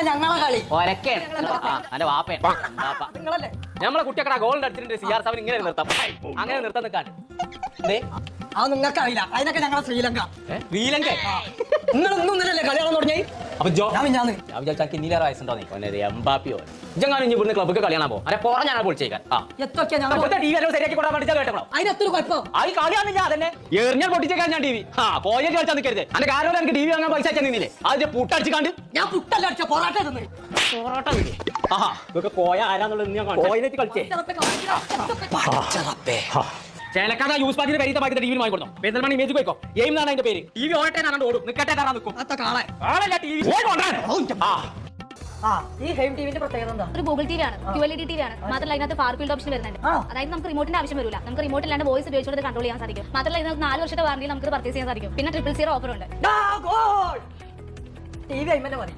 ഞങ്ങളെ കളി അന്റെ വാപ്പേ നിങ്ങളല്ലേ നമ്മളെ കുട്ടിയൊക്കെ ഗോളിന്റെ അടുത്തിട്ടുണ്ട് CR7 ഇങ്ങനെ നിർത്താം അങ്ങനെ നിർത്താൻ നിൽക്കാണ്ട് അത് നിങ്ങൾക്ക് അറിയില്ല അതിനൊക്കെ ഞങ്ങളെ ശ്രീലങ്ക ശ്രീലങ്ക നിങ്ങളൊന്നും ഇന്നലെ കളിയാണെന്ന് തുടങ്ങി അപ്പൊ ഞാൻ വിചാരിച്ചാൽ നീല വയസ്സുണ്ടോ നീ എംബാപ്പിയോ ഇജങ്ങാനും ഇനി ഇവിടുന്ന് ക്ലബ്ബൊക്കെ കളിയാണോ പോ അല്ലെ പുറം ഞാൻ പൊളിച്ചേക്കാൻ ശരിയാക്കി കൂടാൻ വേണ്ടി കേട്ടോ അതിനൊരു കുഴപ്പം അത് കളിയാണില്ല അതന്നെ എറിഞ്ഞാൽ പൊട്ടിച്ചേക്കാൻ ഞാൻ TV കോയ കളിച്ചാൽ നിൽക്കരുത് അന്റെ കാരണം എനിക്ക് TV വാങ്ങാൻ പൈസ ചെന്നില്ലേ അതിന്റെ പുട്ടടിച്ച് കണ്ട് ഞാൻ പുട്ടല്ല അടിച്ച പൊറാട്ട തിന്ന് പൊറോട്ട വീട് ഇതൊക്കെ കോയ ആരാന്നുള്ളത് ഞാൻ കോയിലേക്ക് കളിച്ചേ ചേലക്കാത യൂസ് പാജിന്റെ പേര് ബാക്കി TV വാങ്ങിക്കൊടുത്തു പെരുന്തൽമണ്ണ ഇമേജ് പോയിക്കോ എയിം എന്നാണ് അതിന്റെ പേര് TV ഓടട്ടെ എന്നാണ് ഓടും നിക്കട്ടെ തരാൻ നിൽക്കും TV ഈ ഹെയിം ടിവിന്റെ പ്രത്യേകത എന്താ ഒരു ഗൂഗിൾ ടിവി ആണ് QLED ടിവി ആണ് മാത്രമല്ല ഇതിനകത്ത് ഫാർ ഫീൽഡ് ഓപ്ഷൻ വരുന്നുണ്ട് അതായത് നമുക്ക് റിമോട്ടിന്റെ ആവശ്യം വരില്ല നമുക്ക് റിമോട്ട് ഇല്ലാണ്ട് വോയിസ് ഉപയോഗിച്ചുകൊണ്ട് കൺട്രോൾ ചെയ്യാൻ സാധിക്കും മാത്രമല്ല ഇതിനകത്ത് 4 വർഷത്തെ വാറന്റി നമുക്ക് പർച്ചേസ് ചെയ്യാൻ സാധിക്കും പിന്നെ 000 ഓഫർ ഉണ്ട് ടിവി അയിമല്ലേ മതി